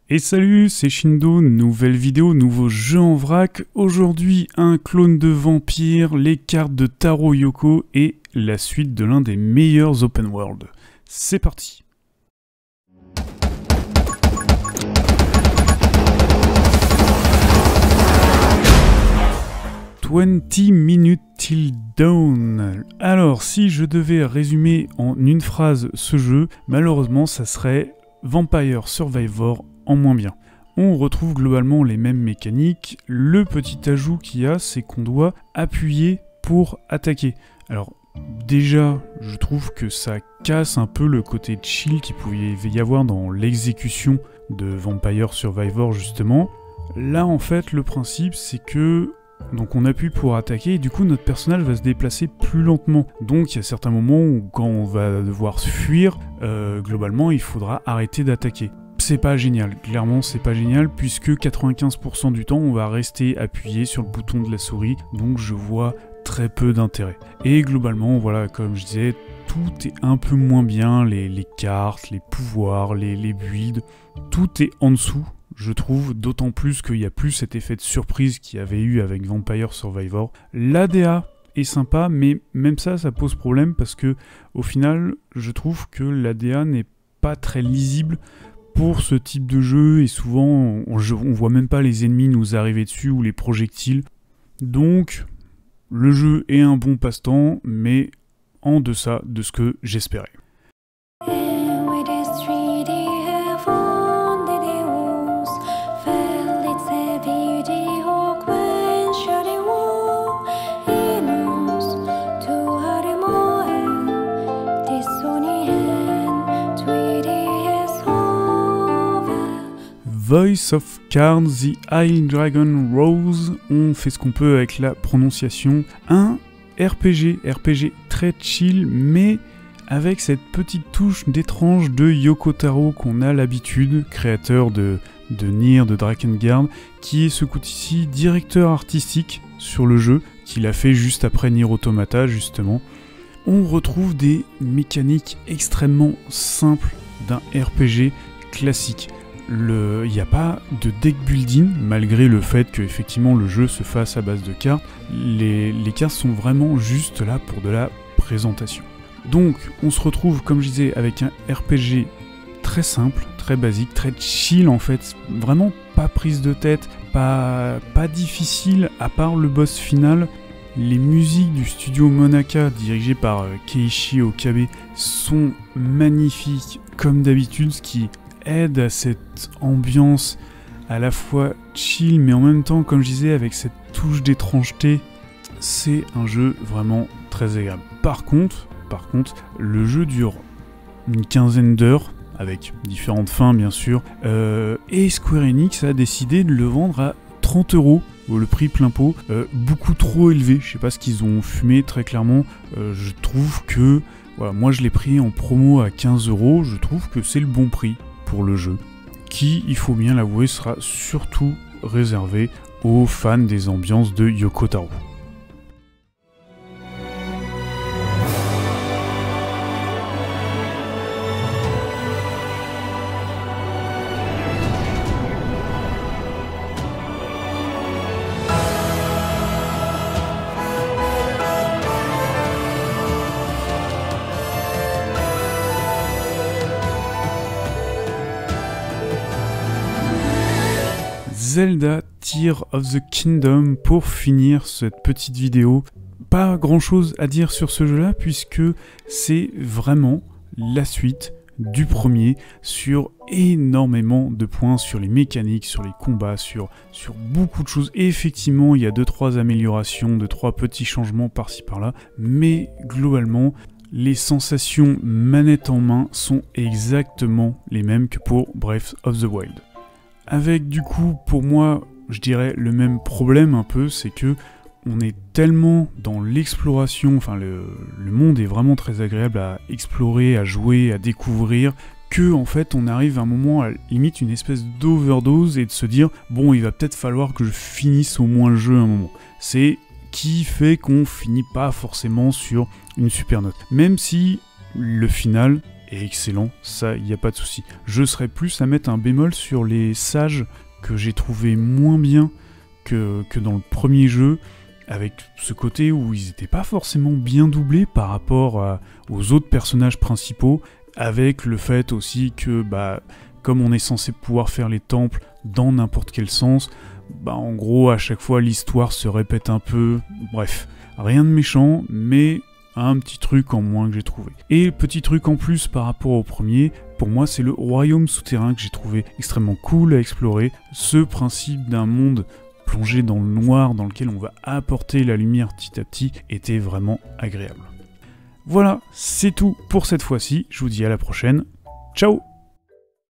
Et salut, c'est Shindo, nouvelle vidéo, nouveau jeu en vrac. Aujourd'hui, un clone de vampire, les cartes de Taro Yoko et la suite de l'un des meilleurs open world. C'est parti. « 20 minutes till dawn ». Alors, si je devais résumer en une phrase ce jeu, malheureusement, ça serait Vampire Survivor en moins bien. On retrouve globalement les mêmes mécaniques. Le petit ajout qu'il y a, c'est qu'on doit appuyer pour attaquer. Alors, déjà, je trouve que ça casse un peu le côté chill qu'il pouvait y avoir dans l'exécution de Vampire Survivor, justement. Là, en fait, le principe, c'est que donc on appuie pour attaquer et du coup notre personnage va se déplacer plus lentement. Donc il y a certains moments où quand on va devoir fuir, globalement il faudra arrêter d'attaquer. C'est pas génial, clairement c'est pas génial puisque 95% du temps on va rester appuyé sur le bouton de la souris, donc je vois très peu d'intérêt. Et globalement voilà, comme je disais, tout est un peu moins bien, les cartes, les pouvoirs, les builds, tout est en dessous. Je trouve, d'autant plus qu'il n'y a plus cet effet de surprise qu'il y avait eu avec Vampire Survivor. L'ADA est sympa, mais même ça pose problème parce que, au final, je trouve que l'ADA n'est pas très lisible pour ce type de jeu et souvent on voit même pas les ennemis nous arriver dessus ou les projectiles. Donc, le jeu est un bon passe-temps, mais en deçà de ce que j'espérais. Voice of Cards, The Isle Dragon Rose, on fait ce qu'on peut avec la prononciation. Un RPG très chill, mais avec cette petite touche d'étrange de Yoko Taro qu'on a l'habitude, créateur de Nier, de Drakengard, qui est ce coup-ci directeur artistique sur le jeu, qu'il a fait juste après Nier Automata justement. On retrouve des mécaniques extrêmement simples d'un RPG classique. Il n'y a pas de deck building, malgré le fait que effectivement le jeu se fasse à base de cartes. Les cartes sont vraiment juste là pour de la présentation. Donc on se retrouve, comme je disais, avec un RPG très simple, très basique, très chill en fait, vraiment pas prise de tête, pas difficile à part le boss final. Les musiques du studio Monaka, dirigé par Keiichi Okabe, sont magnifiques comme d'habitude, ce qui aide à cette ambiance à la fois chill mais en même temps, comme je disais, avec cette touche d'étrangeté. C'est un jeu vraiment très agréable. Par contre, le jeu dure une quinzaine d'heures avec différentes fins bien sûr, et Square Enix a décidé de le vendre à 30 €, le prix plein pot, beaucoup trop élevé. Je sais pas ce qu'ils ont fumé très clairement. Je trouve que voilà, moi je l'ai pris en promo à 15 €, je trouve que c'est le bon prix pour le jeu, qui, il faut bien l'avouer, sera surtout réservé aux fans des ambiances de Yoko Taro. Zelda Tears of the Kingdom pour finir cette petite vidéo. Pas grand chose à dire sur ce jeu là puisque c'est vraiment la suite du premier sur énormément de points, sur les mécaniques, sur les combats, sur beaucoup de choses. Et effectivement il y a 2-3 améliorations, 2-3 petits changements par-ci par-là, mais globalement les sensations manette en main sont exactement les mêmes que pour Breath of the Wild. Avec du coup, pour moi, je dirais le même problème un peu, c'est que on est tellement dans l'exploration, enfin le monde est vraiment très agréable à explorer, à jouer, à découvrir, que en fait on arrive à un moment à limite une espèce d'overdose et de se dire bon il va peut-être falloir que je finisse au moins le jeu à un moment. C'est qui fait qu'on finit pas forcément sur une super note. Même si le final est excellent, ça, il n'y a pas de souci. Je serais plus à mettre un bémol sur les sages que j'ai trouvé moins bien que dans le premier jeu, avec ce côté où ils n'étaient pas forcément bien doublés par rapport aux autres personnages principaux, avec le fait aussi que, comme on est censé pouvoir faire les temples dans n'importe quel sens, en gros, à chaque fois, l'histoire se répète un peu. Bref, rien de méchant, mais un petit truc en moins que j'ai trouvé. Et petit truc en plus par rapport au premier, pour moi, c'est le royaume souterrain que j'ai trouvé extrêmement cool à explorer. Ce principe d'un monde plongé dans le noir, dans lequel on va apporter la lumière petit à petit, était vraiment agréable. Voilà, c'est tout pour cette fois-ci. Je vous dis à la prochaine. Ciao!